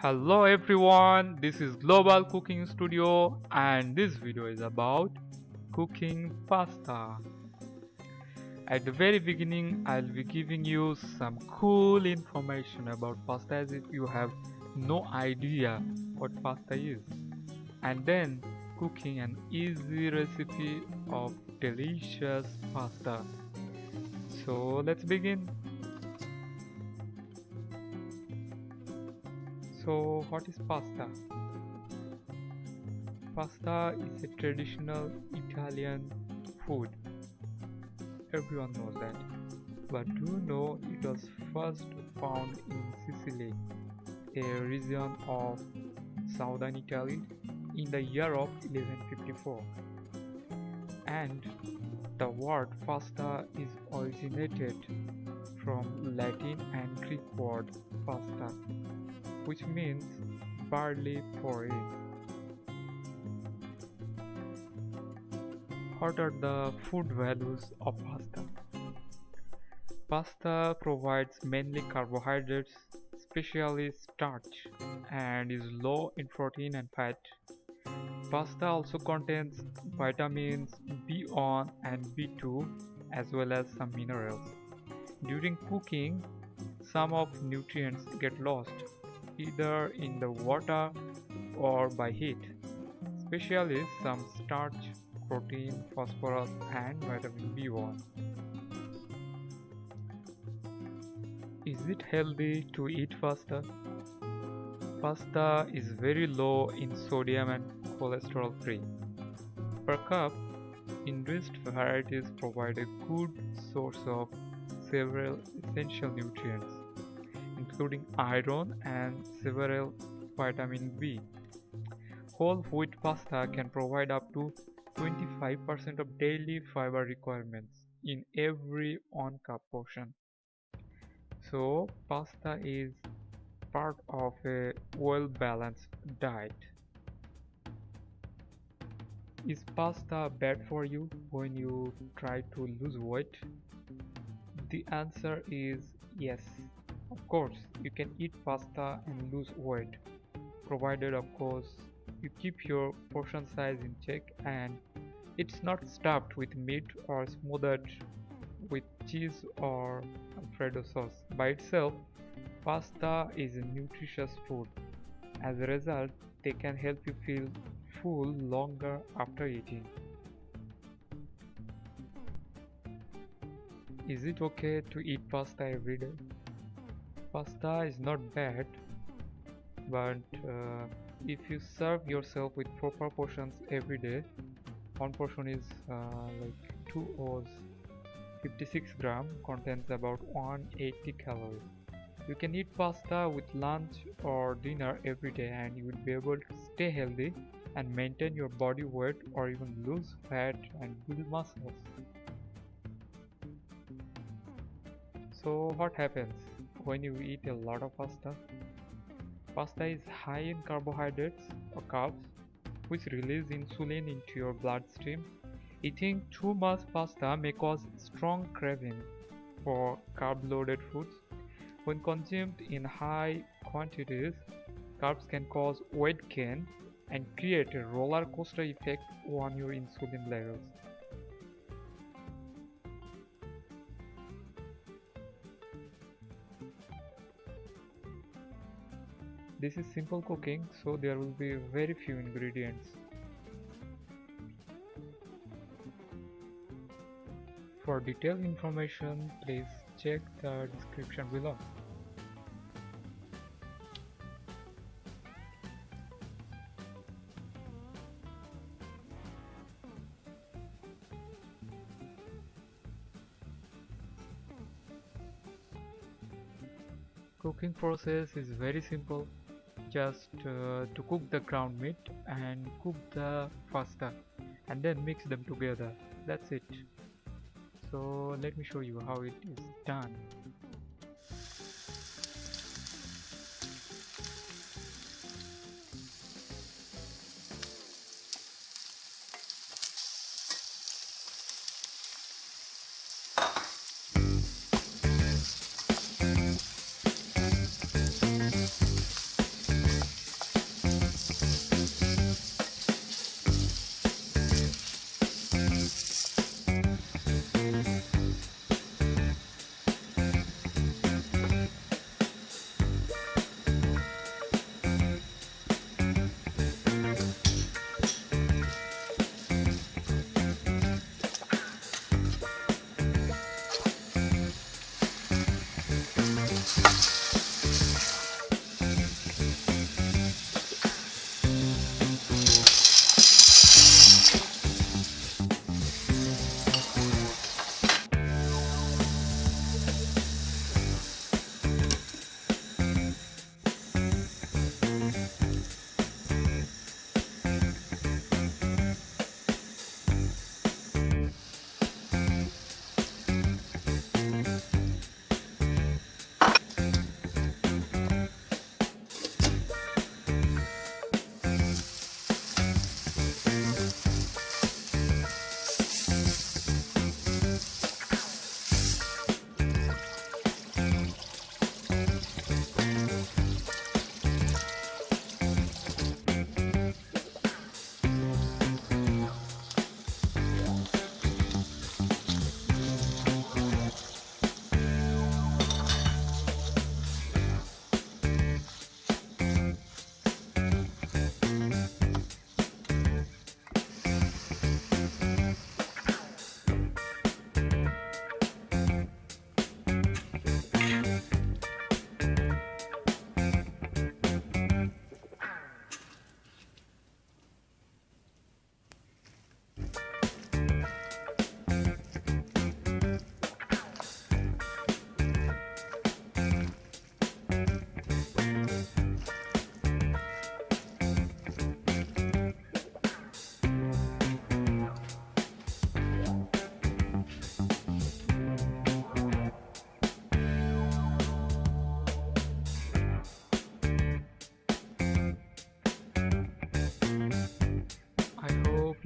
Hello everyone, this is Global Cooking Studio and this video is about cooking pasta. At the very beginning, I'll be giving you some cool information about pasta as if you have no idea what pasta is. And then cooking an easy recipe of delicious pasta. So let's begin. So what is pasta? Pasta is a traditional Italian food. Everyone knows that. But do you know it was first found in Sicily, a region of southern Italy, in the year of 1154. And the word pasta is originated from Latin and Greek word pasta, which means barley porridge. What are the food values of pasta? Pasta provides mainly carbohydrates, especially starch, and is low in protein and fat. Pasta also contains vitamins B1 and B2 as well as some minerals. During cooking, some of nutrients get lost either in the water or by heat, especially some starch, protein, phosphorus and vitamin B1. Is it healthy to eat pasta? Pasta is very low in sodium and cholesterol free. Per cup, enriched varieties provide a good source of several essential nutrients, including iron and several vitamin B. Whole wheat pasta can provide up to 25% of daily fiber requirements in every 1 cup portion. So, pasta is part of a well-balanced diet. Is pasta bad for you when you try to lose weight? The answer is yes. Of course, you can eat pasta and lose weight, provided of course you keep your portion size in check and it's not stuffed with meat or smothered with cheese or Alfredo sauce. By itself, pasta is a nutritious food. As a result, they can help you feel full longer after eating. Is it okay to eat pasta every day? Pasta is not bad, but if you serve yourself with proper portions every day, one portion is like 2 oz 56 gram, contains about 180 calories. You can eat pasta with lunch or dinner every day and you will be able to stay healthy and maintain your body weight or even lose fat and build muscles. So what happens when you eat a lot of pasta? Pasta is high in carbohydrates or carbs, which release insulin into your bloodstream. Eating too much pasta may cause strong craving for carb-loaded foods. When consumed in high quantities, carbs can cause weight gain and create a roller coaster effect on your insulin levels. This is simple cooking, so there will be very few ingredients. For detailed information, please check the description below. Cooking process is very simple. Just to cook the ground meat and cook the pasta and then mix them together. That's it. So let me show you how it is done.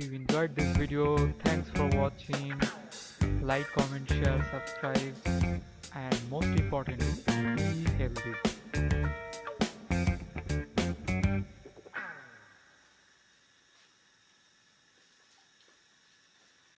If you enjoyed this video, thanks for watching. Like, comment, share, subscribe, and most importantly, be healthy.